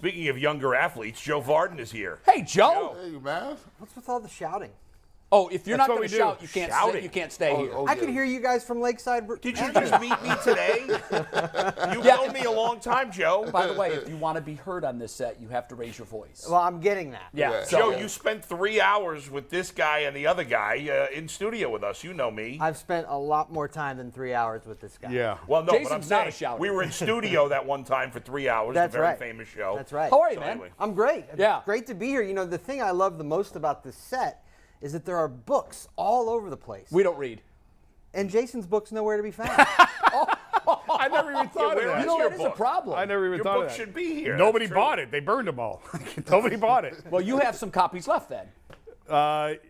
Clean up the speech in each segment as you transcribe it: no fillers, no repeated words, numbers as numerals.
Speaking of younger athletes, Joe Vardon is here. Hey, Joe. Hey, man. What's with all the shouting? Oh, if you're That's not what going to we do. shout, you can't stay here. I can hear you guys from Lakeside. Did you just meet me today? You've known me a long time, Joe. By the way, if you want to be heard on this set, you have to raise your voice. Well, I'm getting that. Yeah. Joe, you spent 3 hours with this guy and the other guy in studio with us. You know me. I've spent a lot more time than 3 hours with this guy. Yeah. Well, no, but I'm Jason's not a saying shouter. we were in studio that one time for 3 hours. That's the very right. famous show. That's right. How are you, So man? anyway. I'm great. Yeah. Great to be here. You know, the thing I love the most about this set is that there are books all over the place. We don't read. And Jason's book's nowhere to be found. I never even thought of where that. is You know, your that is a book? problem. I never even Your thought book of that. should be here. Nobody That's true. bought it. They burned them all. Nobody bought it. Well, you have some copies left then.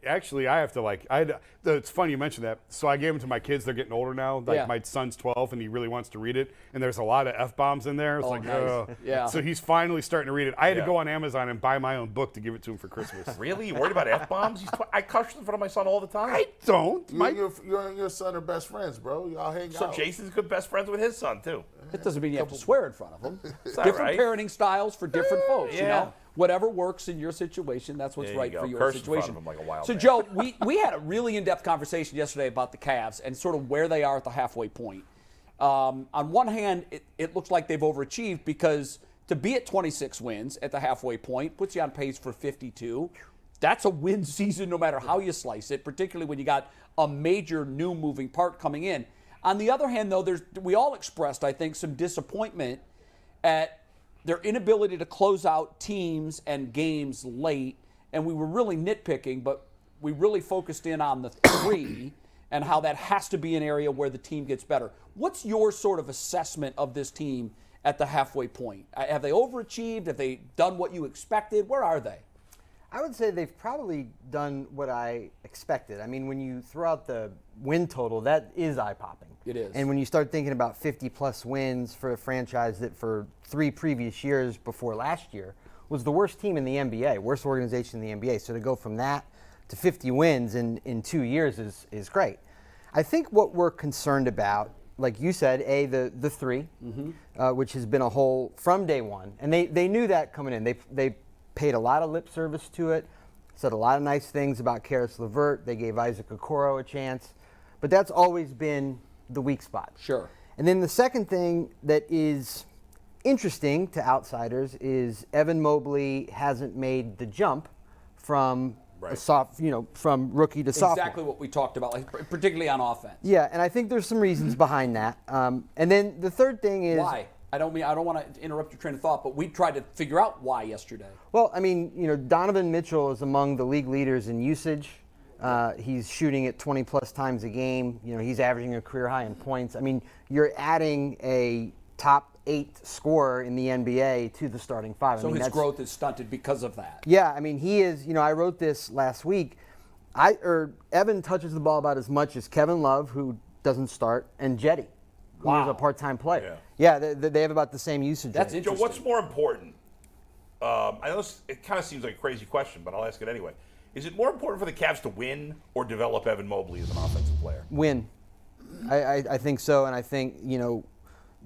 Actually, I have to it's funny you mentioned that. So I gave them to my kids. They're getting older now. Like Yeah. my son's 12 and he really wants to read it. And there's a lot of F-bombs in there. It's like, nice. ugh. Yeah. So he's finally starting to read it. I had to Yeah. go on Amazon and buy my own book to give it to him for Christmas. Really? You worried about F-bombs? I cuss in front of my son all the time. I don't. You and your son are best friends, bro. Y'all hang So out. Jason's good best friends with his son, too. It doesn't mean you have to swear in front of them. that Different right? parenting styles for different folks, you Yeah. know? Whatever works in your situation, that's what's There you right go. for your Curse in front situation. of him like a wild So, man. Joe, we had a really in-depth conversation yesterday about the Cavs and sort of where they are at the halfway point. On one hand, it looks like they've overachieved because to be at 26 wins at the halfway point puts you on pace for 52. That's a win season no matter how you slice it, particularly when you got a major new moving part coming in. On the other hand, though, we all expressed, I think, some disappointment at their inability to close out teams and games late. And we were really nitpicking, but we really focused in on the three and how that has to be an area where the team gets better. What's your sort of assessment of this team at the halfway point? Have they overachieved? Have they done what you expected? Where are they? I would say they've probably done what I expected. I mean, when you throw out the win total, that is eye-popping. It is. And when you start thinking about 50-plus wins for a franchise that for 3 previous years before last year was the worst team in the NBA, worst organization in the NBA. So to go from that to 50 wins in 2 years is great. I think what we're concerned about, like you said, the three, which has been a hole from day one. And they knew that coming in. They paid a lot of lip service to it, said a lot of nice things about Karis LeVert. They gave Isaac Okoro a chance. But that's always been the weak spot. Sure. And then the second thing that is interesting to outsiders is Evan Mobley hasn't made the jump from from rookie to sophomore. Exactly what we talked about, like, particularly on offense. Yeah, and I think there's some reasons behind that. And then the third thing is Why? I don't want to interrupt your train of thought, but we tried to figure out why yesterday. Well, I mean, Donovan Mitchell is among the league leaders in usage. He's shooting it 20-plus times a game. He's averaging a career high in points. I mean, you're adding a top 8 scorer in the NBA to the starting 5. So his growth is stunted because of that. Yeah, I mean, he is, I wrote this last week. Evan touches the ball about as much as Kevin Love, who doesn't start, and Jetty, who is a part-time player. Yeah, they have about the same usage. That's rate. interesting. Joe, what's more important? I know it kind of seems like a crazy question, but I'll ask it anyway. Is it more important for the Cavs to win or develop Evan Mobley as an offensive player? Win. I think so, and I think,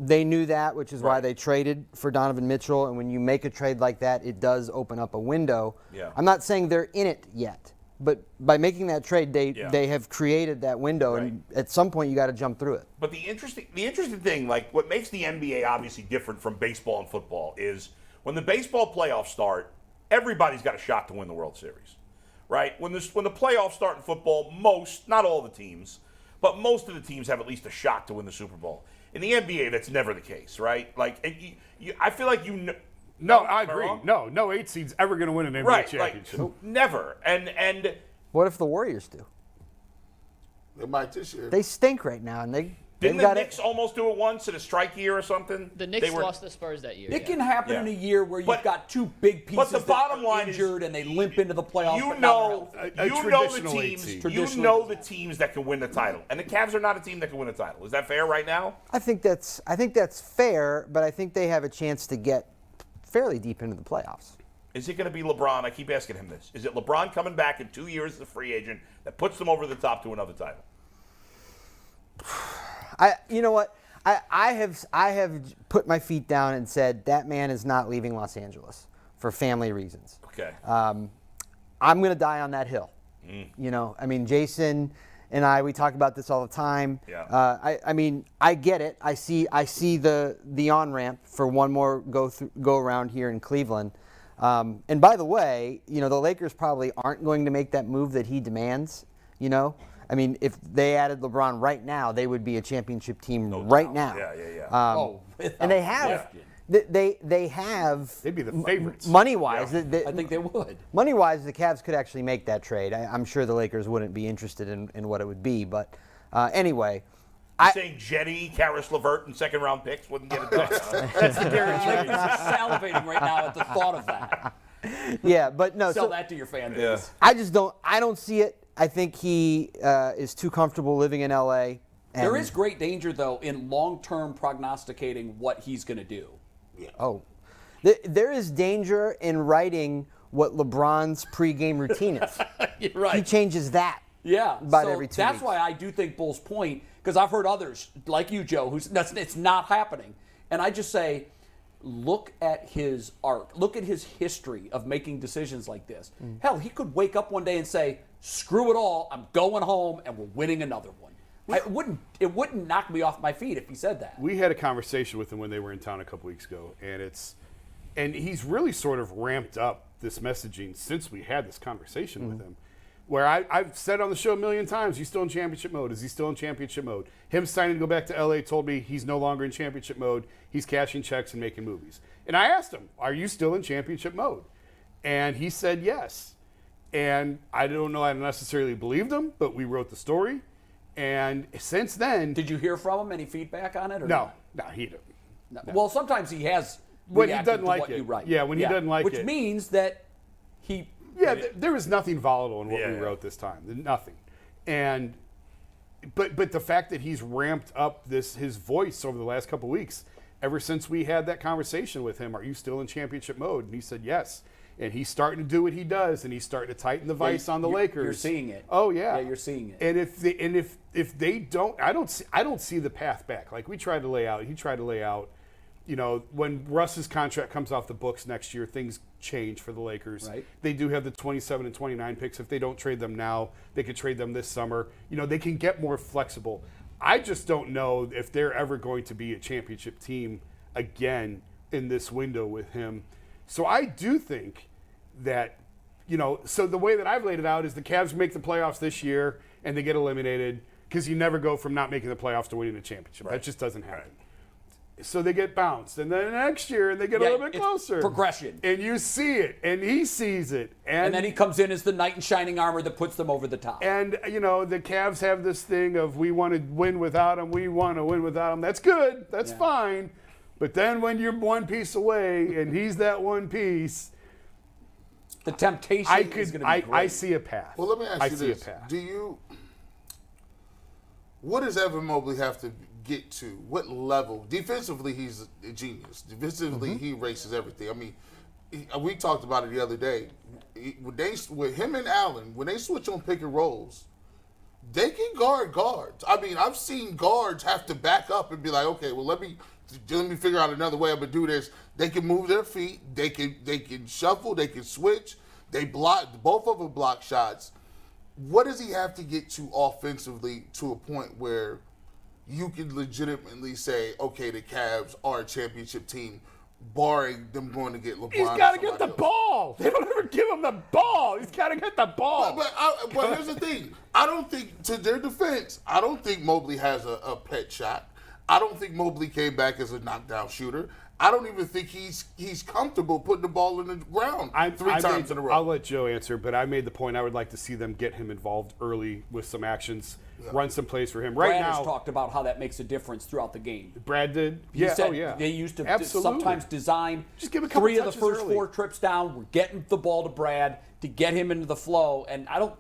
they knew that, which is why they traded for Donovan Mitchell, and when you make a trade like that, it does open up a window. Yeah. I'm not saying they're in it yet, but by making that trade, they have created that window, and at some point you got to jump through it. But the interesting thing, like what makes the NBA obviously different from baseball and football is when the baseball playoffs start, everybody's got a shot to win the World Series, right? When the playoffs start in football, not all the teams, but most of the teams have at least a shot to win the Super Bowl. In the NBA, that's never the case, right? Like, I feel like No, I agree. wrong? No 8 seed's ever going to win an NBA championship. Like, never. And What if the Warriors do? They might this year. They stink right now, and didn't they've the got Knicks almost do it once in a strike year or something? The Knicks lost the Spurs that year. It can happen in a year where you've But- got 2 big pieces But the bottom that are line is injured and they limp into the playoffs. You but know, not healthy. A you know the traditional 8 teams. seed. You know the teams that can win the title, and the Cavs are not a team that can win a title. Is that fair right now? I think that's fair, but I think they have a chance to get fairly deep into the playoffs. Is it going to be LeBron? I keep asking him this. Is it LeBron coming back in 2 years as a free agent that puts them over the top to another title? You know what? I have put my feet down and said that man is not leaving Los Angeles for family reasons. Okay. I'm going to die on that hill. You know, I mean, Jason and we talk about this all the time. Yeah. I mean, I get it. I see the on ramp for one more go around here in Cleveland. And by the way, you know, the Lakers probably aren't going to make that move that he demands. You know, I mean, if they added LeBron right now, they would be a championship team right now. Yeah. And they have. They have. They'd be the favorites. Money-wise, I think they would. Money-wise, the Cavs could actually make that trade. I'm sure the Lakers wouldn't be interested in what it would be. But anyway. You're saying Jetty, Karis LeVert, and second-round picks wouldn't get it done. That's the guarantee. Lakers are salivating right now at the thought of that. Yeah, but no. Sell that to your fan base. I don't see it. I think he is too comfortable living in L.A. There is great danger, though, in long-term prognosticating what he's going to do. Oh, there is danger in writing what LeBron's pregame routine is. You're right. He changes that. Yeah, about so every 2 that's weeks. why I do think Bull's point, because I've heard others like you, Joe, it's not happening, and I just say, look at his arc, look at his history of making decisions like this. Hell, he could wake up one day and say, "Screw it all, I'm going home, and we're winning another one." It wouldn't knock me off my feet if he said that. We had a conversation with him when they were in town a couple weeks ago, and he's really sort of ramped up this messaging since we had this conversation with him. Where I've said on the show a million times, he's still in championship mode. Is he still in championship mode? Him signing to go back to L.A. told me he's no longer in championship mode. He's cashing checks and making movies. And I asked him, are you still in championship mode? And he said yes. And I don't know I necessarily believed him, but we wrote the story. And since then... Did you hear from him? Any feedback on it? Or No, he didn't. No. Well, sometimes he has When he reacted doesn't to like what it. you write. Yeah, when he doesn't like Which it. means that he... Yeah, there was nothing volatile in what we Yeah. wrote this time. Nothing. And but the fact that he's ramped up his voice over the last couple of weeks, ever since we had that conversation with him, are you still in championship mode? And he said yes. And he's starting to do what he does, and he's starting to tighten the vice on the Lakers. You're seeing it. Oh yeah. Yeah, you're seeing it. And if they don't, I don't see the path back. Like he tried to lay out. You know, when Russ's contract comes off the books next year, things change for the Lakers. Right. They do have the 27 and 29 picks. If they don't trade them now, they could trade them this summer. You know, they can get more flexible. I just don't know if they're ever going to be a championship team again in this window with him. So I do think that, you know, so the way that I've laid it out is the Cavs make the playoffs this year and they get eliminated because you never go from not making the playoffs to winning the championship. That just doesn't happen. So they get bounced, and then next year, and they get a little bit it's closer. progression. And you see it, and he sees it. And then he comes in as the knight in shining armor that puts them over the top. And, you know, the Cavs have this thing of we want to win without him, we want to win without him. That's good. That's fine. But then when you're one piece away, and he's that one piece, the temptation is going to be great. I see a path. Well, let me ask you see this. a path. What does Evan Mobley have to get to? What level? Defensively, he's a genius. Defensively, he erases everything. I mean, we talked about it the other day. With him and Allen, when they switch on pick and rolls, they can guard guards. I mean, I've seen guards have to back up and be like, okay, well, let me figure out another way I'm gonna do this. They can move their feet. They can shuffle. They can switch. They block. Both of them block shots. What does he have to get to offensively to a point where you can legitimately say, okay, the Cavs are a championship team, barring them going to get LeBron? He's got to get the ball. They don't ever give him the ball. He's got to get the ball. But here's the thing. I don't think, to their defense, I don't think Mobley has a pet shot. I don't think Mobley came back as a knockdown shooter. I don't even think he's comfortable putting the ball in the ground three times in a row. I'll let Joe answer, but I made the point I would like to see them get him involved early with some actions, run some plays for him. Right Brad now, has talked about how that makes a difference throughout the game. Brad did. He said yeah. they used to Absolutely. sometimes design Just give a couple 3 of the touches first early. 4 trips down. We're getting the ball to Brad to get him into the flow, and I don't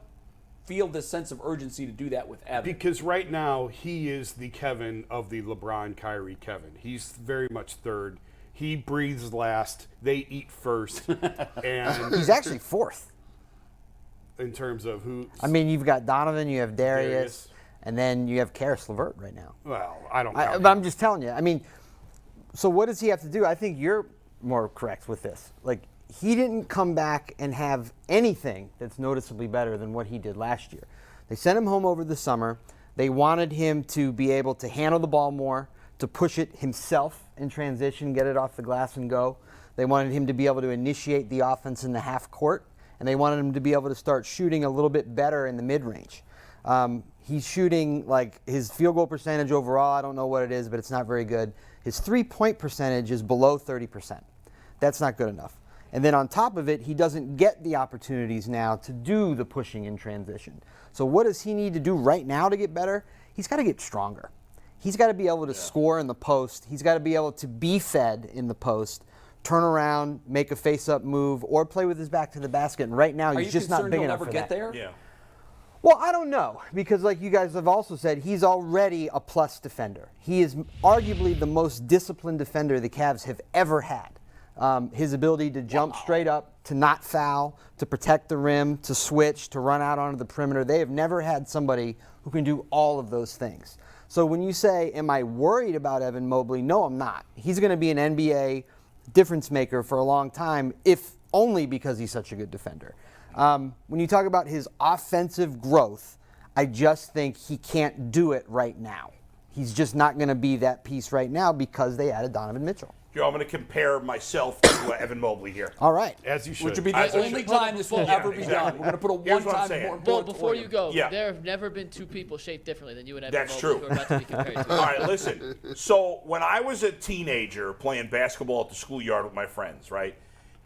feel this sense of urgency to do that with Evan. Because right now, he is the Kevin of the LeBron, Kyrie Kevin. He's very much third. He breathes last. They eat first. And He's actually fourth. in terms of who. I mean, you've got Donovan, you have Darius. And then you have Karis LeVert right now. Well, I don't. But I'm just telling you. I mean, so what does he have to do? I think you're more correct with this. Like, he didn't come back and have anything that's noticeably better than what he did last year. They sent him home over the summer. They wanted him to be able to handle the ball more, to push it himself in transition, get it off the glass and go. They wanted him to be able to initiate the offense in the half court, and they wanted him to be able to start shooting a little bit better in the mid-range. He's shooting, like, his field goal percentage overall, I don't know what it is, but it's not very good. His three-point percentage is below 30%. That's not good enough. And then on top of it, he doesn't get the opportunities now to do the pushing in transition. So what does he need to do right now to get better? He's got to get stronger. He's got to be able to score in the post. He's got to be able to be fed in the post, turn around, make a face-up move, or play with his back to the basket. And right now, he's just not big enough for that. Are you concerned he'll never get there? Yeah. Well, I don't know, because like you guys have also said, he's already a plus defender. He is arguably the most disciplined defender the Cavs have ever had. His ability to jump straight up, to not foul, to protect the rim, to switch, to run out onto the perimeter. They have never had somebody who can do all of those things. So when you say, am I worried about Evan Mobley? No, I'm not. He's going to be an NBA difference maker for a long time, if only because he's such a good defender. When you talk about his offensive growth, I just think he can't do it right now. He's just not going to be that piece right now because they added Donovan Mitchell. Joe, I'm going to compare myself to Evan Mobley here. All right. As you should. Which would be the only time this will ever be done. We're going to put a Here's what I'm one-time saying. more Well, bullet before for you go, Yeah. there have never been two people shaped differently than you and Evan That's Mobley true. who are about to be compared to. All right, listen. So when I was a teenager playing basketball at the schoolyard with my friends, right,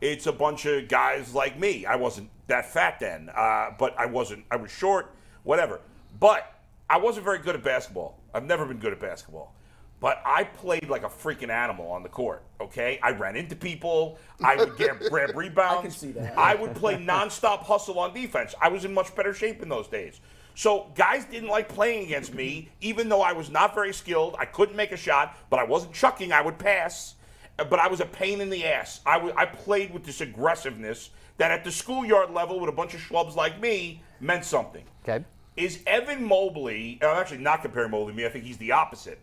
it's a bunch of guys like me. I wasn't that fat then, but I was short, whatever. But I wasn't very good at basketball. I've never been good at basketball. But I played like a freaking animal on the court, okay? I ran into people. I would grab rebounds. I can see that. I would play nonstop hustle on defense. I was in much better shape in those days. So guys didn't like playing against me, even though I was not very skilled. I couldn't make a shot, but I wasn't chucking. I would pass. But I was a pain in the ass. I played with this aggressiveness that at the schoolyard level with a bunch of schlubs like me meant something. Okay. Is Evan Mobley, I'm actually not comparing Mobley to me, I think he's the opposite.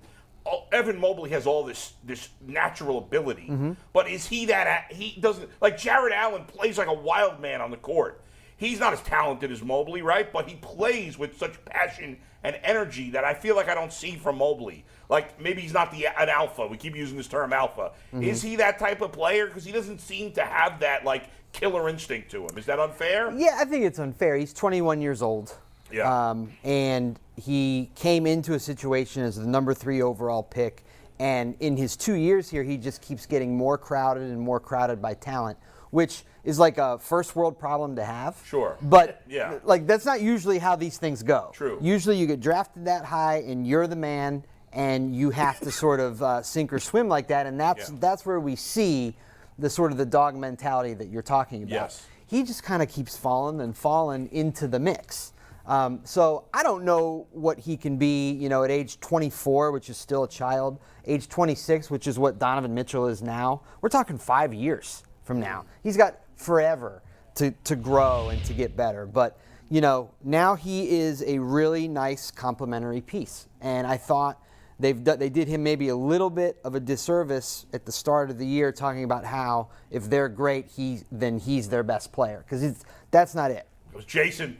Evan Mobley has all this natural ability, but is he that, he doesn't, like Jared Allen plays like a wild man on the court. He's not as talented as Mobley, right? But he plays with such passion and energy that I feel like I don't see from Mobley. Like maybe he's not an alpha. We keep using this term alpha. Is he that type of player? Because he doesn't seem to have that like killer instinct to him. Is that unfair? Yeah, I think it's unfair. He's 21 years old. Yeah. And he came into a situation as the number 3 overall pick. And in his 2 years here, he just keeps getting more crowded and more crowded by talent, which is like a first world problem to have. Sure. But Yeah. like that's not usually how these things go. True. Usually you get drafted that high and you're the man and you have to sort of sink or swim like that. And that's where we see the sort of the dog mentality that you're talking about. Yes. He just kind of keeps falling into the mix. So I don't know what he can be, at age 24, which is still a child, age 26, which is what Donovan Mitchell is now. We're talking 5 years from now. He's got forever to grow and to get better. But, now he is a really nice complementary piece. And I thought they did him maybe a little bit of a disservice at the start of the year talking about how if they're great, then he's their best player. Because that's not it. That was Jason.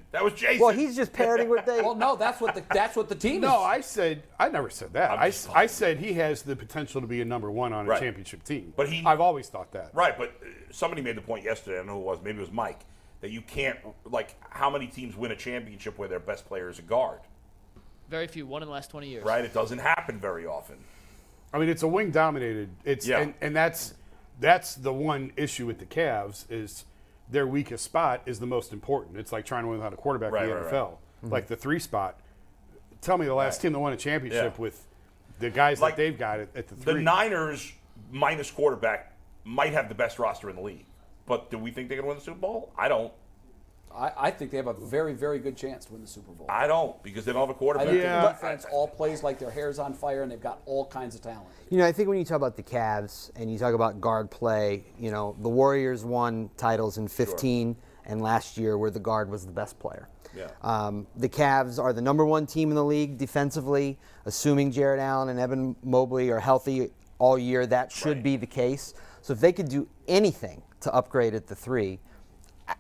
Well, he's just parroting what they. Well, no, that's what the team is. No, I never said that. I said he has the potential to be a number 1 on a Right. championship team. But I've always thought that. Right, but somebody made the point yesterday, I don't know who it was, maybe it was Mike, that you can't, like, how many teams win a championship where their best player is a guard? Very few, one in the last 20 years. Right? It doesn't happen very often. I mean, it's a wing dominated. And that's the one issue with the Cavs is their weakest spot is the most important. It's like trying to win without a quarterback in the NFL. Mm-hmm. Like the 3 spot. Tell me the last team that won a championship with the guys Like, that they've got at the 3. The Niners, minus quarterback, might have the best roster in the league. But do we think they're going to win the Super Bowl? I don't. I think they have a very, very good chance to win the Super Bowl. I don't, because they don't have a I quarterback. think Yeah. the defense all plays like their hair's on fire, and they've got all kinds of talent. I think when you talk about the Cavs and you talk about guard play, the Warriors won titles in 15, and last year where the guard was the best player. Yeah. The Cavs are the number 1 team in the league defensively. Assuming Jared Allen and Evan Mobley are healthy all year, that should be the case. So if they could do anything to upgrade at the 3,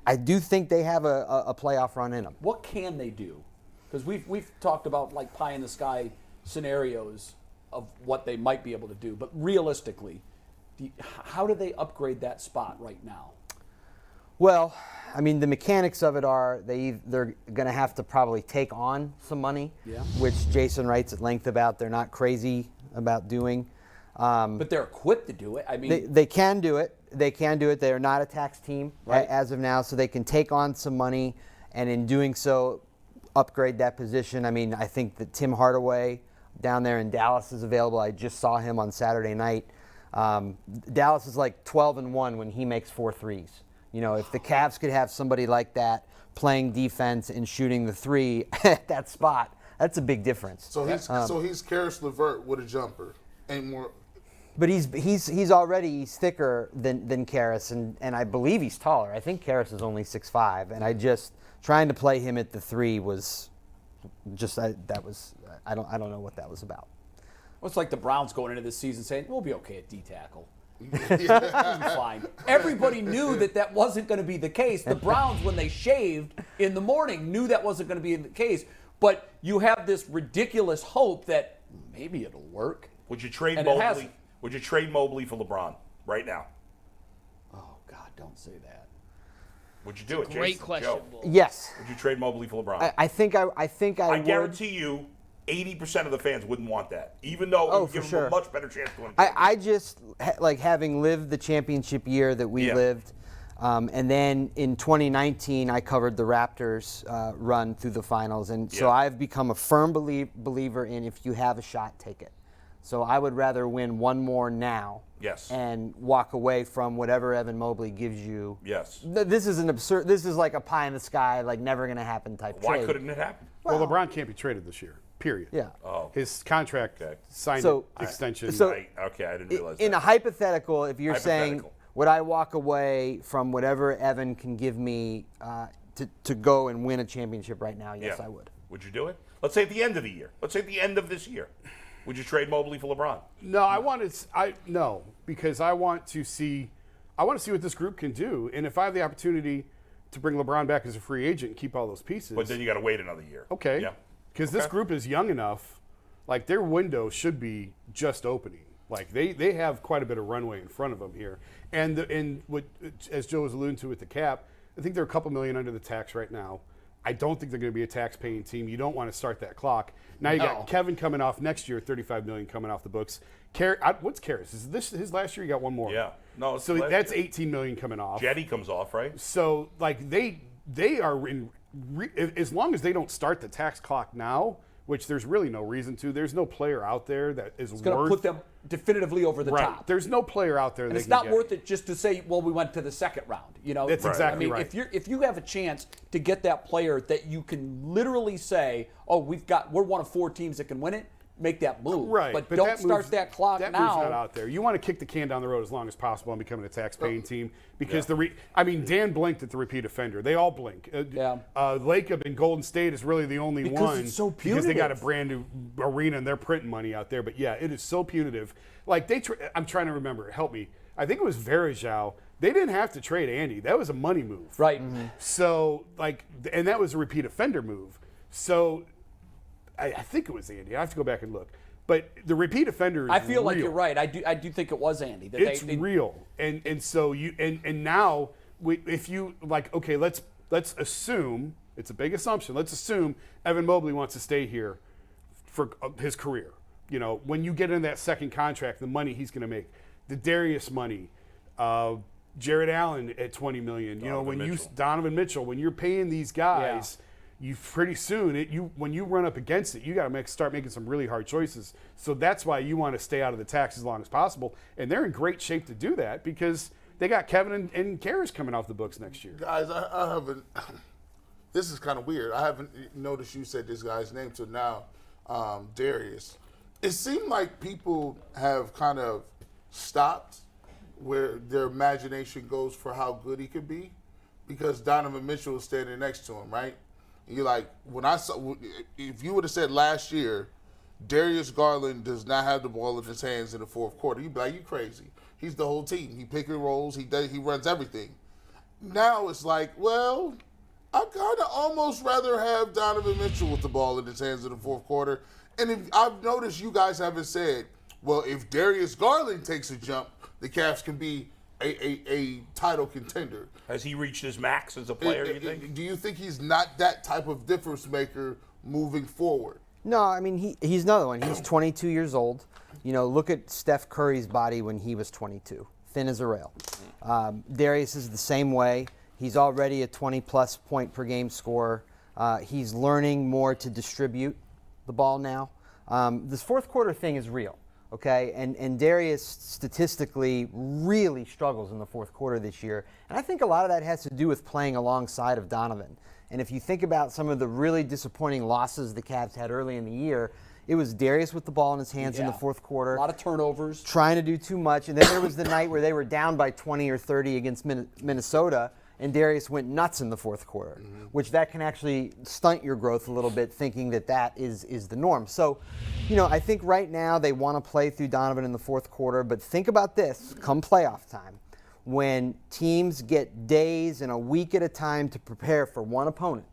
I do think they have a playoff run in them. What can they do? Because we've talked about like pie in the sky scenarios of what they might be able to do, but realistically, how do they upgrade that spot right now? Well, I mean, the mechanics of it are they're going to have to probably take on some money, which Jason writes at length about. They're not crazy about doing. But they're equipped to do it. I mean, they can do it. They can do it. They are not a tax team as of now, so they can take on some money, and in doing so, upgrade that position. I mean, I think that Tim Hardaway down there in Dallas is available. I just saw him on Saturday night. Dallas is like 12-1 when he makes 4 threes. You know, if the Cavs could have somebody like that playing defense and shooting the 3 at that spot, that's a big difference. So he's Karis LeVert with a jumper. Ain't more. But he's already thicker than Karis, and I believe he's taller. I think Karis is only 6'5", and I just trying to play him at the 3 was just I don't know what that was about. well, it's like the Browns going into this season saying we'll be okay at D tackle. We'll be fine. Everybody knew that wasn't going to be the case. The Browns, when they shaved in the morning, knew that wasn't going to be the case. But you have this ridiculous hope that maybe it'll work. Would you trade And it Mobley? hasn't. Would you trade Mobley for LeBron right now? Oh God, don't say that. Would you do it? Great Jason, question. Joe? Bull. Yes, Would you trade Mobley for LeBron? I think I would. guarantee you, 80% of the fans wouldn't want that, even though it would for give sure. them a much better chance to win. I just like having lived the championship year that we lived, and then in 2019 I covered the Raptors run through the finals, and so I've become a firm believer in if you have a shot, take it. So I would rather win one more now, and walk away from whatever Evan Mobley gives you. Yes. This is an absurd. This is like a pie in the sky, like never going to happen type trade. Why couldn't it happen? Well, LeBron can't be traded this year. Period. Yeah. Oh. His contract signed extension. So- Okay, I didn't realize that. In a hypothetical, if you're saying, Hypothetical. would I walk away from whatever Evan can give me to go and win a championship right now? Yes, I would. Would you do it? Let's say at the end of the year. Let's say at the end of this year. Would you trade Mobley for LeBron? No, because I want to see what this group can do, and if I have the opportunity to bring LeBron back as a free agent and keep all those pieces. But then you got to wait another year. Okay. Yeah. Because this group is young enough, like their window should be just opening. Like they have quite a bit of runway in front of them here, and what, as Joe was alluding to with the cap, I think they're a couple million under the tax right now. I don't think they're going to be a tax-paying team. You don't want to start that clock. Now you got Kevin coming off next year, $35 million coming off the books. What's Karis? Is this his last year? You got one more. Yeah. No. It's So last that's year. $18 million coming off. Jetty comes off, right? So like they are in as long as they don't start the tax clock now, which there's really no reason to. There's no player out there that is It's going to put them definitively over the right. top. There's no player out there. And that it's can not get. worth it just to say, well, we went to the second round. You know, That's exactly I mean, right. if you have a chance to get that player that you can literally say, oh, we're one of 4 teams that can win it, make that move. Right, But but don't that start move's- that clck that now. move's not out there. You want to kick the can down the road as long as possible and becoming a tax-paying team because Dan blinked at the repeat offender. They all blink. Lacob in Golden State is really the only Because one it's so because they got a punitive. brand new arena and they're printing money out there. But yeah, it is so punitive. Like I'm trying to remember. Help me. I think it was Varejao. They didn't have to trade Andy. That was a money move. Right. So and that was a repeat offender move. So I think it was Andy. I have to go back and look. But the repeat offender is I feel like real. you're right. I do think it was Andy. That It's they, real, and so you and now if you like, okay, let's assume it's a big assumption. Let's assume Evan Mobley wants to stay here for his career. You know, when you get in that second contract, the money he's going to make, the Darius money, Jared Allen at $20 million. Donovan Mitchell, when you're paying these guys. Yeah. You pretty soon when you run up against it, you got to start making some really hard choices. So that's why you want to stay out of the tax as long as possible, and they're in great shape to do that because they got Kevin and Karis coming off the books next year. Guys, I haven't. This is kind of weird. I haven't noticed you said this guy's name till now, Darius. It seemed like people have kind of stopped where their imagination goes for how good he could be because Donovan Mitchell is standing next to him, right? You're like, if you would have said last year, Darius Garland does not have the ball in his hands in the fourth quarter, you'd be like, you crazy. He's the whole team. He pick and rolls. He runs everything. Now it's like, well, I kind of almost rather have Donovan Mitchell with the ball in his hands in the fourth quarter. And I've noticed you guys haven't said, well, if Darius Garland takes a jump, the Cavs can be a title contender. Has he reached his max as a player, you think? Do you think he's not that type of difference maker moving forward? No, I mean, he's another one. He's 22 years old. You know, look at Steph Curry's body when he was 22, thin as a rail. Darius is the same way. He's already a 20-plus point per game scorer. He's learning more to distribute the ball now. This fourth quarter thing is real, okay? And Darius statistically really struggles in the fourth quarter this year. And I think a lot of that has to do with playing alongside of Donovan. And if you think about some of the really disappointing losses the Cavs had early in the year, it was Darius with the ball in his hands in the fourth quarter. A lot of turnovers. Trying to do too much. And then there was the night where they were down by 20 or 30 against Minnesota, and Darius went nuts in the fourth quarter, which that can actually stunt your growth a little bit, thinking that is the norm. So, you know, I think right now they want to play through Donovan in the fourth quarter, but think about this, come playoff time, when teams get days and a week at a time to prepare for one opponent,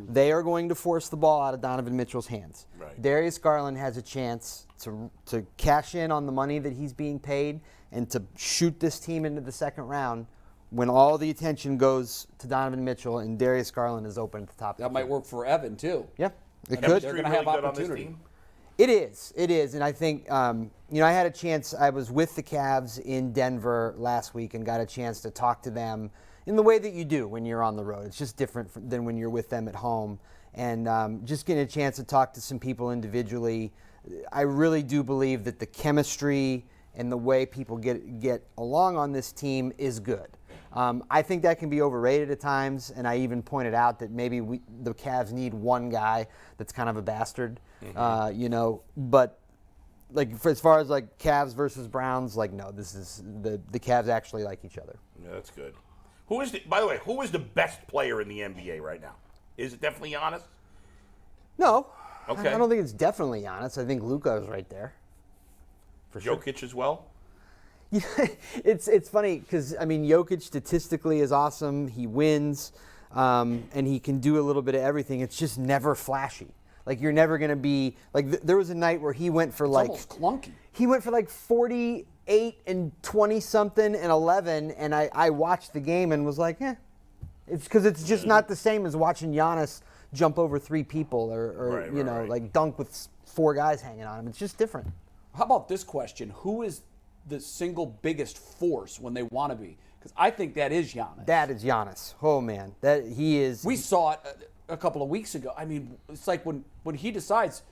they are going to force the ball out of Donovan Mitchell's hands. Right. Darius Garland has a chance to cash in on the money that he's being paid and to shoot this team into the second round when all the attention goes to Donovan Mitchell and Darius Garland is open at the top. That might work for Evan, too. Yeah, it They're could. going to have Really good on this opportunity. team? It is, and I think you know, I had a chance. I was with the Cavs in Denver last week and got a chance to talk to them in the way that you do when you're on the road. It's just different than when you're with them at home, and just getting a chance to talk to some people individually. I really do believe that the chemistry and the way people get along on this team is good. I think that can be overrated at times, and I even pointed out that maybe the Cavs need one guy that's kind of a bastard, you know. But like as far as like Cavs versus Browns, like no, this is the Cavs actually like each other. Yeah, that's good. By the way, who is the best player in the NBA right now? Is it definitely Giannis? No, Okay. I don't think it's definitely Giannis. I think Luka is right there. For sure. Jokic as well? Yeah, it's funny because, I mean, Jokic statistically is awesome. He wins, and he can do a little bit of everything. It's just never flashy. Like, you're never going to be – like, there was a night where he went for It's like – almost clunky. He went for like 48 and 20-something and 11, and I watched the game and was like, It's because it's just not the same as watching Giannis jump over three people or Right. like dunk with four guys hanging on him. It's just different. How about this question? Who is the single biggest force when they want to be? Because I think that is Giannis. That is Giannis. Oh, man. That he is. We saw it a couple of weeks ago. I mean, it's like when he decides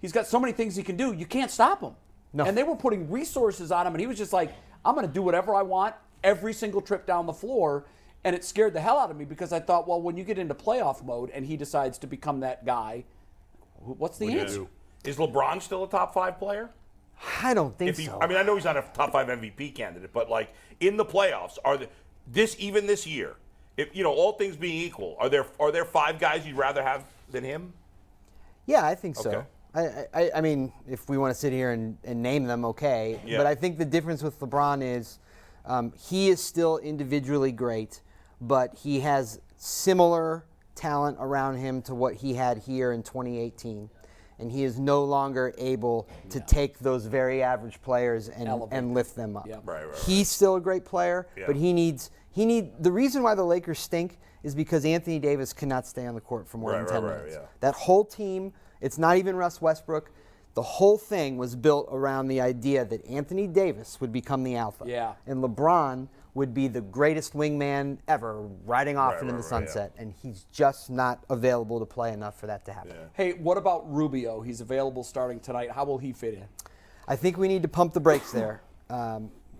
he's got so many things he can do, you can't stop him. No. And they were putting resources on him, and he was just like, I'm going to do whatever I want every single trip down the floor. And it scared the hell out of me because I thought, well, when you get into playoff mode and he decides to become that guy, what's the answer? Is LeBron still a top 5 player? I don't think so. I mean, I know he's not a top 5 MVP candidate, but like in the playoffs, even this year, if you know, all things being equal, are there 5 guys you'd rather have than him? Yeah, I think so. Okay. I mean, if we want to sit here and name them, okay. Yeah. But I think the difference with LeBron is he is still individually great, but he has similar talent around him to what he had here in 2018. And he is no longer able to take those very average players and lift them up. Yeah. Right. He's still a great player, Yeah. but he needs the reason why the Lakers stink is because Anthony Davis cannot stay on the court for more than 10 minutes. Yeah. That whole team, it's not even Russ Westbrook. The whole thing was built around the idea that Anthony Davis would become the alpha. Yeah. And LeBron would be the greatest wingman ever, riding off into the sunset. And he's just not available to play enough for that to happen. Yeah. Hey, what about Rubio? He's available starting tonight. How will he fit in? I think we need to pump the brakes there.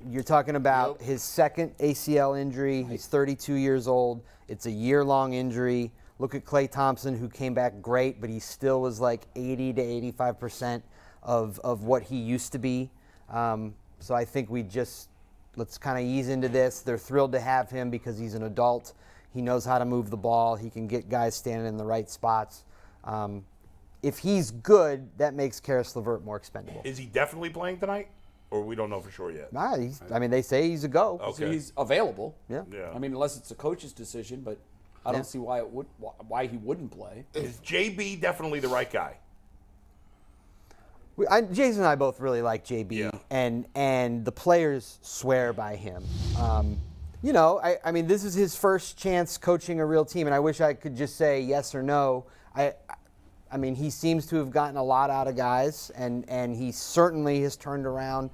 You're talking about his second ACL injury. He's 32 years old. It's a year-long injury. Look at Klay Thompson, who came back great, but he still was like 80 to 85% of what he used to be. So I think we just Let's kind of ease into this. They're thrilled to have him because he's an adult. He knows how to move the ball. He can get guys standing in the right spots. If he's good, that makes Karis LeVert more expendable. Is he definitely playing tonight? Or we don't know for sure yet? Nah, they say he's a go. Okay. So he's available. Yeah. Yeah. I mean, unless it's a coach's decision, but I don't see why he wouldn't play. Is JB definitely the right guy? Jason and I both really like JB, Yeah. and the players swear by him. I mean, this is his first chance coaching a real team, and I wish I could just say yes or no. I mean, he seems to have gotten a lot out of guys, and he certainly has turned around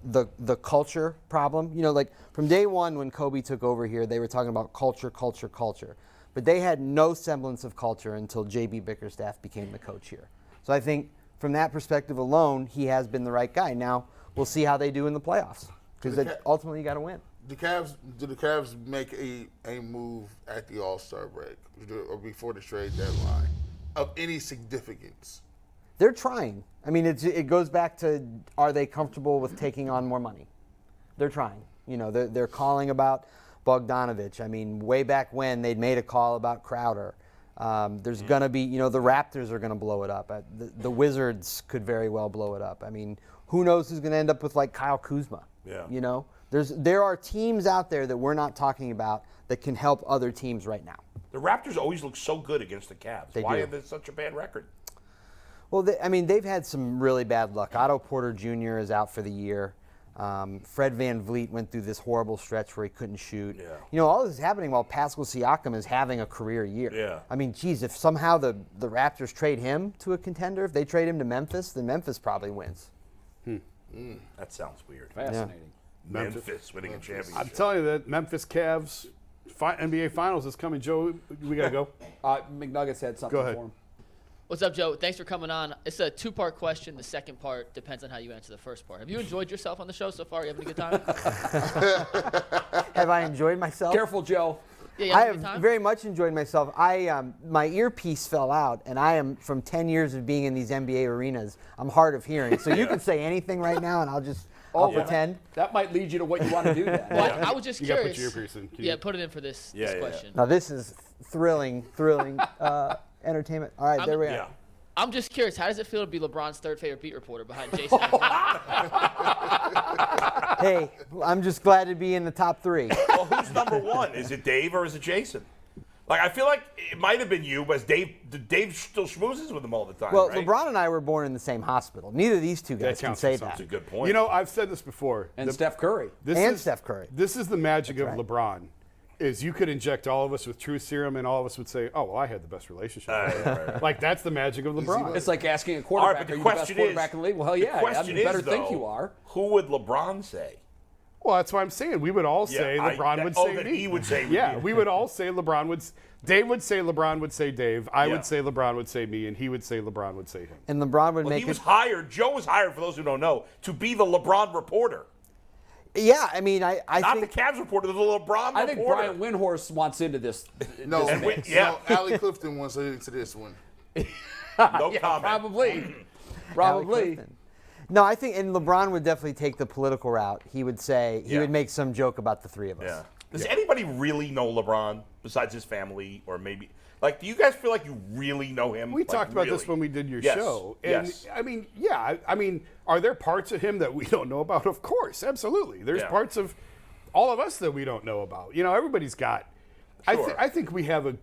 the culture problem. Like from day one when Kobe took over here, they were talking about culture. But they had no semblance of culture until J.B. Bickerstaff became the coach here. So I think from that perspective alone, he has been the right guy. Now we'll see how they do in the playoffs because ultimately you got to win. Do the Cavs make a move at the All-Star break or before the trade deadline of any significance? They're trying. I mean, it goes back to, are they comfortable with taking on more money? They're trying. They're calling about Bogdanovich. I mean, way back when they'd made a call about Crowder. There's going to be, the Raptors are going to blow it up. The Wizards could very well blow it up. I mean, who knows who's going to end up with like Kyle Kuzma? Yeah. There are teams out there that we're not talking about that can help other teams right now. The Raptors always look so good against the Cavs. Why do. have they such a bad record? Well, they've had some really bad luck. Otto Porter Jr. is out for the year. Fred Van Vliet went through this horrible stretch where he couldn't shoot. Yeah. All this is happening while Pascal Siakam is having a career year. Yeah. I mean, geez, if somehow the Raptors trade him to a contender, if they trade him to Memphis, then Memphis probably wins. That sounds weird. Fascinating. Memphis winning a championship. I'm telling you that Memphis Cavs NBA Finals is coming. Joe, we got to go. McNuggets had something Go ahead. for him. What's up, Joe? Thanks for coming on. It's a two-part question. The second part depends on how you answer the first part. Have you enjoyed yourself on the show so far? You having a good time? Have I enjoyed myself? Careful, Joe. Yeah, you I having a good have time? very much enjoyed myself. My earpiece fell out, and I am from 10 years of being in these NBA arenas. I'm hard of hearing, so you can say anything right now, and I'll pretend. That might lead you to what you want to do then. Well, I was just You got to curious. put your earpiece in. Yeah, put it in for this question. Now this is thrilling entertainment. All right, there we are. Yeah. I'm just curious, how does it feel to be LeBron's third favorite beat reporter behind Jason? Hey, I'm just glad to be in the top 3. Well, who's number one? Is it Dave or is it Jason? Like, I feel like it might have been you, but Dave still schmoozes with him all the time, Well, right? LeBron and I were born in the same hospital. Neither of these two guys can counts say for that. That's a good point. I've said this before. And Steph Curry. Steph Curry. This is the magic That's of right. LeBron. Is you could inject all of us with truth serum, and all of us would say, "Oh, well, I had the best relationship." Right. Like that's the magic of LeBron. It's like asking a All right, quarterback, but the are you the best question quarterback in the league? Well, hell yeah, the question you better is, think though, you are. Who would LeBron say? Well, that's what I'm saying. We would all say LeBron would say that me. he would say Yeah, me. we would all say LeBron would. Dave would say LeBron would say Dave. I Yeah. would say LeBron would say me, and he would say LeBron would say him. And LeBron would Well, make he was it. hired. Joe was hired, for those who don't know, to be the LeBron reporter. Yeah, I mean, I Not think the Cavs reporter, the LeBron I think reporter. Brian Windhorst wants into this. No, this mix. Yeah. no, Allie Clifton wants into this one. No comment. Probably. Allie Clifton. No, I think, and LeBron would definitely take the political route. He would say, he Yeah. would make some joke about the 3 of us. Yeah. Does anybody really know LeBron besides his family, or maybe like? Do you guys feel like you really know him? We Like, talked about really? this when we did your Yes. show. And Yes. I mean, yeah, I mean, are there parts of him that we don't know about? Of course, absolutely. There's Yeah. parts of all of us that we don't know about. Everybody's got. Sure. I think we have a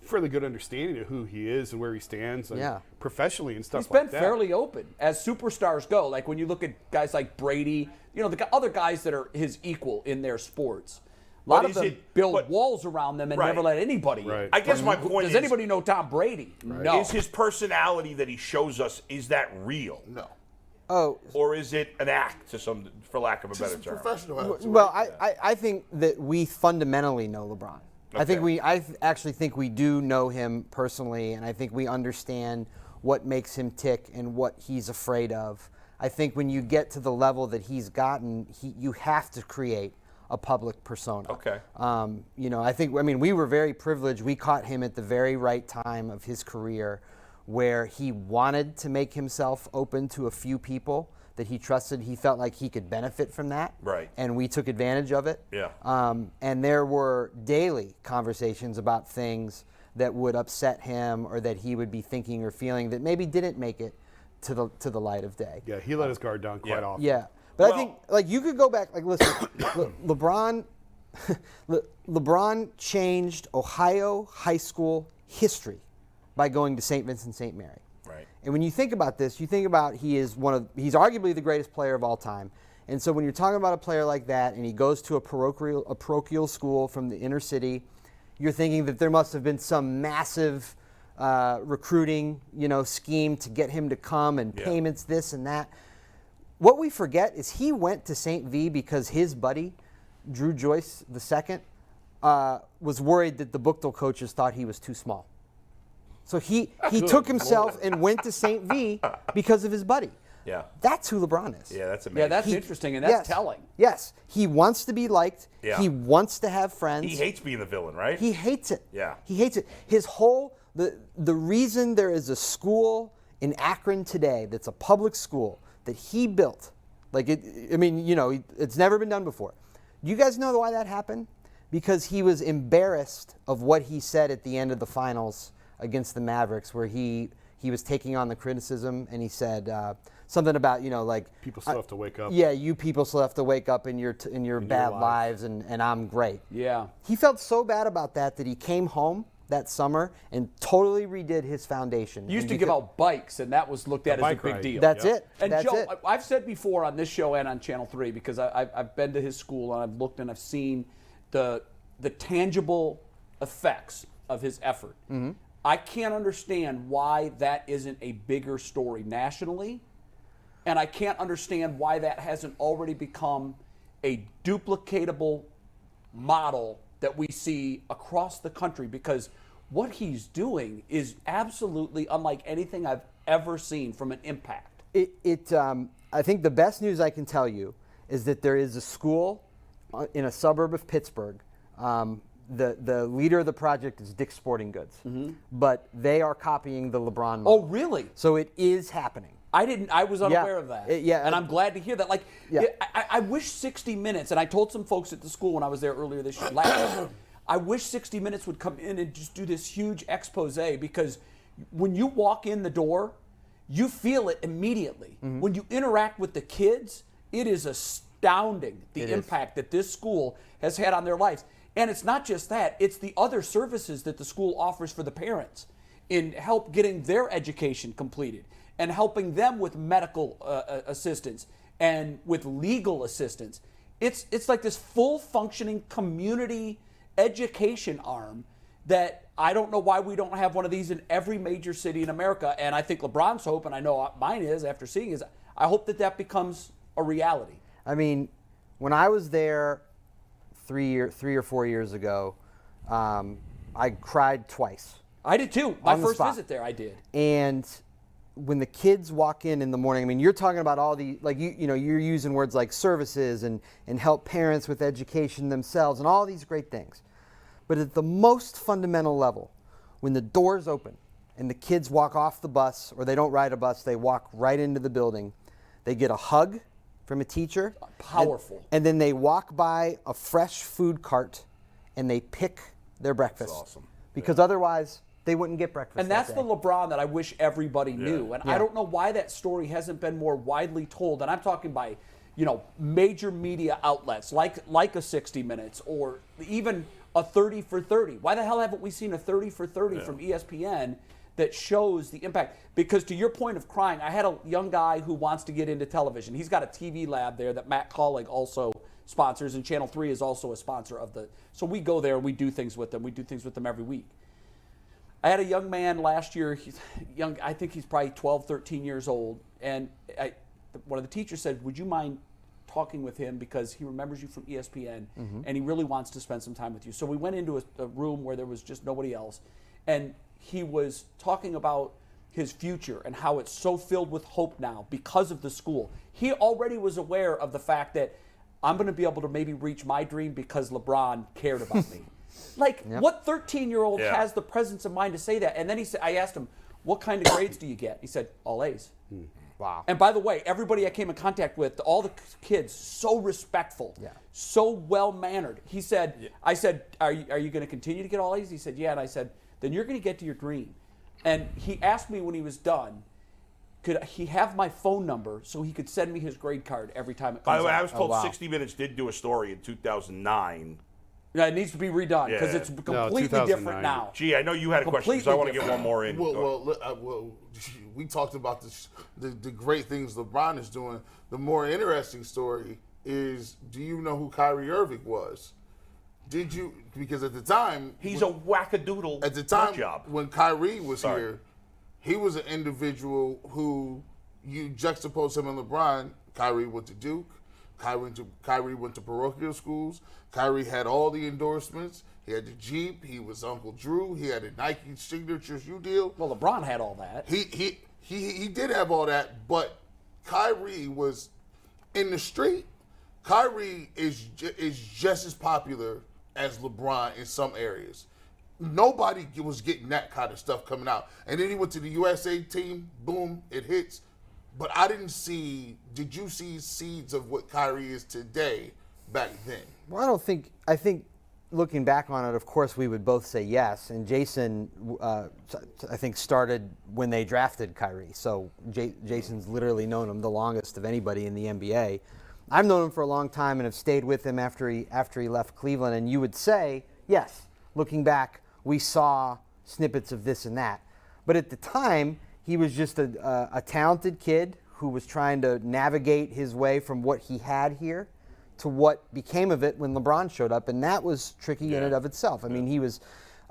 fairly good understanding of who he is and where he stands, and Yeah. professionally and stuff He's been like that. fairly open as superstars go. Like when you look at guys like Brady, the other guys that are his equal in their sports. A lot But of is them it- build but- walls around them and Right. never let anybody in. Right. I guess my point Does is, anybody know Tom Brady? No. is his personality that he shows us, is that real? No. Oh, Or is it an act, for lack of a better Just term? professional. attitude, well, right? I think that we fundamentally know LeBron. Okay. I actually think we do know him personally, and I think we understand what makes him tick and what he's afraid of. I think when you get to the level that he's gotten, you have to create a public persona. Okay. We were very privileged. We caught him at the very right time of his career where he wanted to make himself open to a few people that he trusted. He felt like he could benefit from that. Right. And we took advantage of it. Yeah. And there were daily conversations about things that would upset him or that he would be thinking or feeling that maybe didn't make it to the light of day. Yeah, he let his guard down quite often. Yeah. But I think, like, you could go back, like, listen, LeBron changed Ohio high school history by going to St. Vincent St. Mary. Right. And when you think about this, you think about he's arguably the greatest player of all time. And so when you're talking about a player like that and he goes to a parochial school from the inner city, you're thinking that there must have been some massive recruiting, scheme to get him to come and payments, this and that. What we forget is he went to St. V because his buddy, Drew Joyce II, was worried that the Buchtel coaches thought he was too small. So he took himself and went to St. V because of his buddy. Yeah. That's who LeBron is. Yeah, that's amazing. Yeah, that's interesting, and that's telling. Yes. He wants to be liked. Yeah. He wants to have friends. He hates being the villain, right? He hates it. Yeah. He hates it. His whole, the reason there is a school in Akron today that's a public school that he built, it's never been done before. Do you guys know why that happened? Because he was embarrassed of what he said at the end of the finals against the Mavericks, where he was taking on the criticism, and he said something about, People still have to wake up. Yeah, you people still have to wake up in your bad lives, and I'm great. Yeah. He felt so bad about that he came home that summer and totally redid his foundation. He used to give out bikes, and that was looked at as a big deal. That's it. And That's Joe, it. I've said before on this show and on Channel 3, because I've been to his school and I've looked and I've seen the tangible effects of his effort. Mm-hmm. I can't understand why that isn't a bigger story nationally, and I can't understand why that hasn't already become a duplicatable model that we see across the country, because what he's doing is absolutely unlike anything I've ever seen from an impact. I think the best news I can tell you is that there is a school in a suburb of Pittsburgh. The leader of the project is Dick's Sporting Goods, but they are copying the LeBron model. Oh, really? So it is happening. I was unaware of that. Yeah. And I'm glad to hear that. I wish 60 Minutes, and I told some folks at the school when I was there earlier this year, last year, I wish 60 Minutes would come in and just do this huge expose, because when you walk in the door, you feel it immediately. Mm-hmm. When you interact with the kids, it is astounding the impact that this school has had on their lives. And it's not just that, it's the other services that the school offers for the parents in help getting their education completed and helping them with medical assistance and with legal assistance. It's like this full functioning community education arm that I don't know why we don't have one of these in every major city in America. And I think LeBron's hope, and I know mine is after seeing, is I hope that becomes a reality. I mean, when I was there 3 or 4 years ago, I cried twice. I did too. My first spot. visit there, I did. And when the kids walk in the morning, I mean, you're talking about all the, you're using words like services and help parents with education themselves and all these great things. But at the most fundamental level, when the doors open and the kids walk off the bus, or they don't ride a bus, they walk right into the building, they get a hug from a teacher. Powerful. And then they walk by a fresh food cart and they pick their breakfast. That's awesome. Because otherwise, they wouldn't get breakfast. And that's that the day. LeBron that I wish everybody knew. And I don't know why that story hasn't been more widely told. And I'm talking by, major media outlets like a 60 Minutes or even a 30 for 30. Why the hell haven't we seen a 30 for 30 from ESPN that shows the impact? Because to your point of crying, I had a young guy who wants to get into television. He's got a TV lab there that Matt Collig also sponsors, and Channel 3 is also a sponsor of the. So we go there, we do things with them. We do things with them every week. I had a young man last year, he's young, I think he's probably 12, 13 years old, and one of the teachers said, would you mind talking with him because he remembers you from ESPN and he really wants to spend some time with you. So we went into a room where there was just nobody else, and he was talking about his future and how it's so filled with hope now because of the school. He already was aware of the fact that I'm going to be able to maybe reach my dream because LeBron cared about me. What 13-year-old has the presence of mind to say that? And then I asked him, what kind of grades do you get? He said, all A's. Wow. And by the way, everybody I came in contact with, all the kids, so respectful, so well-mannered. He said, I said, are you going to continue to get all A's? He said, yeah. And I said, then you're going to get to your dream. And he asked me when he was done, could he have my phone number so he could send me his grade card every time it comes By the way, out? I was told 60 Minutes did do a story in 2009. Yeah, it needs to be redone because Yeah. it's completely 2009. different now. Gee, I know you had a question, so I want to get one more in. Well, we talked about the great things LeBron is doing. The more interesting story is, do you know who Kyrie Irving was? Did you? Because at the time, He's a wackadoodle at the time nut job. when Kyrie was Sorry. here, he was an individual who you juxtapose him and LeBron. Kyrie went to Duke. Kyrie went to parochial schools. Kyrie had all the endorsements. He had the Jeep. He was Uncle Drew. He had a Nike signature shoe deal. Well, LeBron had all that. He did have all that, but Kyrie was in the street. Kyrie is just as popular as LeBron in some areas. Nobody was getting that kind of stuff coming out. And then he went to the USA team. Boom, it hits. But I didn't see. Did you see seeds of what Kyrie is today back then? Well, I think looking back on it, of course, we would both say yes. And Jason, I think, started when they drafted Kyrie. So Jason's literally known him the longest of anybody in the NBA. I've known him for a long time and have stayed with him after he left Cleveland. And you would say, yes, looking back, we saw snippets of this and that. But at the time, he was just a talented kid who was trying to navigate his way from what he had here to what became of it when LeBron showed up, and that was tricky in and of itself. I mean, he was,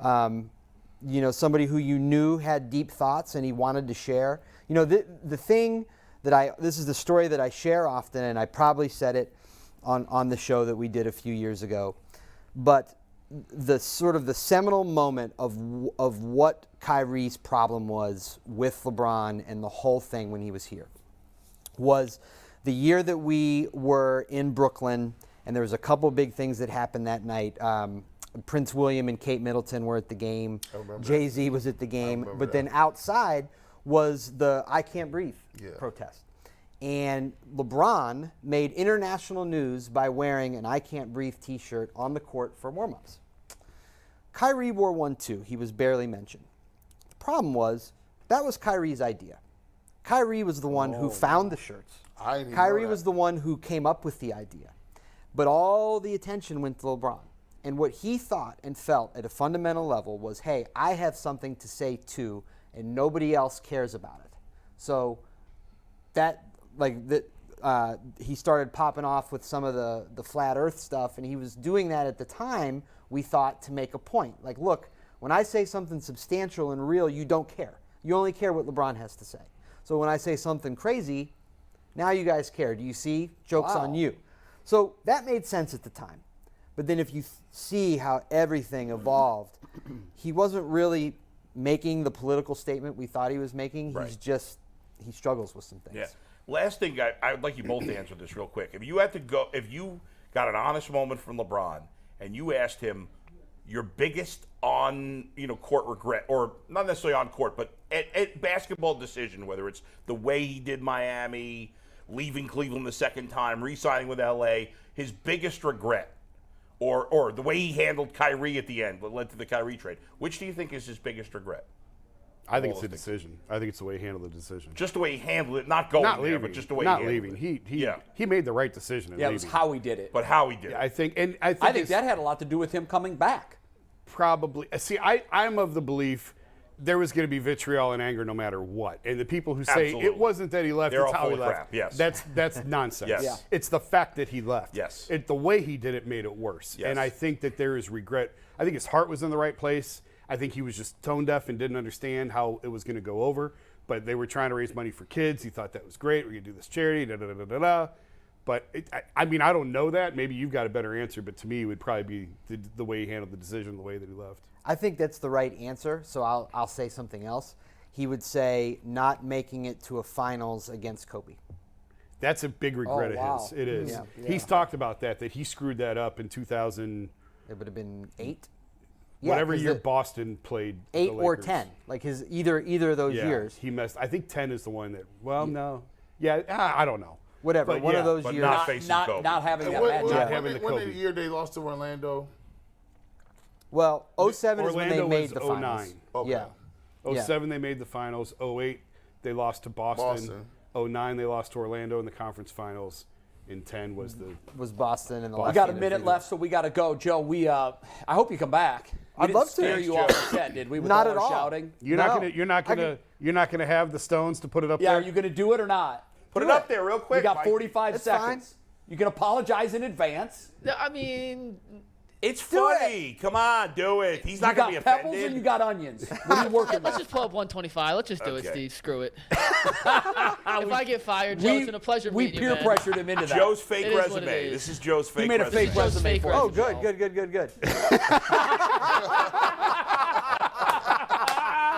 somebody who you knew had deep thoughts and he wanted to share. You know, the thing that this is the story that I share often, and I probably said it on the show that we did a few years ago, but the sort of the seminal moment of what Kyrie's problem was with LeBron and the whole thing when he was here was the year that we were in Brooklyn, and there was a couple big things that happened that night. Prince William and Kate Middleton were at the game. Jay-Z was at the game. But then outside was the I Can't Breathe protest. And LeBron made international news by wearing an I Can't Breathe t-shirt on the court for warm-ups. Kyrie wore one too. He was barely mentioned. The problem was that was Kyrie's idea. Kyrie was the one who found the shirts. Kyrie was the one who came up with the idea. But all the attention went to LeBron. And what he thought and felt at a fundamental level was, hey, I have something to say too, and nobody else cares about it. So he started popping off with some of the flat earth stuff, and he was doing that at the time, we thought, to make a point. Like, look, when I say something substantial and real, you don't care. You only care what LeBron has to say. So when I say something crazy, now you guys care. Do you see? Joke's on you. So that made sense at the time. But then if you see how everything evolved, he wasn't really making the political statement we thought he was making. He's just, he struggles with some things. Yeah. Last thing, I would like you both to answer this real quick. If you got an honest moment from LeBron and you asked him your biggest on court regret, or not necessarily on court, but at basketball decision, whether it's the way he did Miami, leaving Cleveland the second time, re-signing with LA, his biggest regret, or the way he handled Kyrie at the end, what led to the Kyrie trade, which do you think is his biggest regret? I think it's the decision. I think it's the way he handled the decision. Just the way he handled it, not going Not there, leaving. but just the way not he handled leaving. it. He made the right decision in Yeah, it leaving. was how he did it. But how he did it. I think I think that had a lot to do with him coming back. probably. See, I'm of the belief there was going to be vitriol and anger no matter what. And the people who say Absolutely. it wasn't that he left, They're it's all how he full of left. crap, yes. That's nonsense. Yes. Yeah. It's the fact that he left. Yes. The way he did it made it worse. Yes. And I think that there is regret. I think his heart was in the right place. I think he was just tone deaf and didn't understand how it was going to go over. But they were trying to raise money for kids. He thought that was great. We're going to do this charity, da-da-da-da-da. But, I mean, I don't know that. Maybe you've got a better answer. But to me, it would probably be the way he handled the decision, the way that he left. I think that's the right answer, so I'll say something else. He would say not making it to a finals against Kobe. That's a big regret Oh, wow. of his. It is. Yeah. He's talked about that he screwed that up in 2000. It would have been 8. Whatever 'cause year Boston played the 8 or Lakers. 10, like his either of those Yeah, years. he messed. I think 10 is the one that. Well, no. Yeah, I don't know. Whatever. But One yeah, of those but years. not facing Kobe. Not having that When, matchup. Not having the when Kobe. the year they lost to Orlando? Well, 07 is when they Orlando made was the 09. finals. Okay. Yeah. 07 they made the finals. 08 they lost to Boston. 09 they lost to Orlando in the conference finals. In 10 was the Was Boston in the We last got a game. minute left, so we got to go. Joe, I hope you come back. We I'd didn't love to. scare Thanks, you Joe. off the set, did we? With Not all at our all. shouting. You're not gonna have the stones to put it up Yeah, there. are you going to do it or not? Put Do it up there real quick. You got Mike. 45 It's seconds. You can apologize in advance. No, I mean, It's funny. Come on, do it. He's You not going to got be pebbles offended. and you got onions. What are you working let's with? just pull up 125. Let's just do it, Okay. Steve. Screw it. If I get fired, Joe, it's been a pleasure We meeting peer you, man. pressured him into that. Joe's fake It is what it resume. is. This is Joe's fake He made a resume. fake Joe's resume fake for resume. us. Oh, good.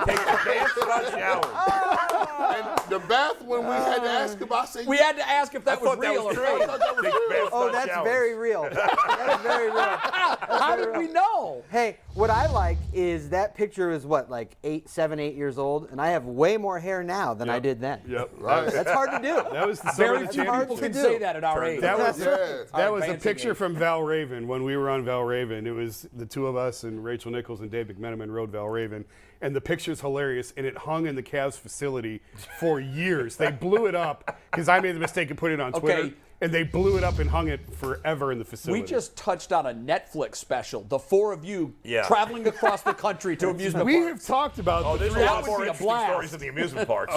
Take the bath, run shower. And the bath, when we had to ask him, I said, We had to ask if that was thought that real was or true. fake. Take bath, Oh, run that's showers. very real. That's very real. How did we know? Hey, what I like is that picture is what, like 7, 8 years old, and I have way more hair now than I did then. Yep. Right. That's hard to do. That was the summer Very of the few people championship. can to say do. that at our age. That was yeah. that was a advancing picture age. from Val Raven when we were on Val Raven. It was the two of us and Rachel Nichols and Dave McMenamin rode Val Raven. And the picture's hilarious, and it hung in the Cavs facility for years. They blew it up because I made the mistake of putting it on Twitter, Okay. and they blew it up and hung it forever in the facility. We just touched on a Netflix special. The four of you Yeah. traveling across the country to amusement we parks. have talked about Oh, the there's a three- lot would more be a interesting blast. stories in the amusement parks.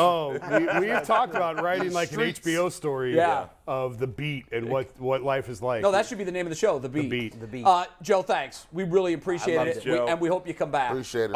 we have talked about writing like an HBO story Yeah. of the beat and what life is like. No, that should be the name of the show, The Beat. Beat. The Beat. Joe, thanks. We really appreciate loved it. it. Joe. And we hope you come back. appreciate it.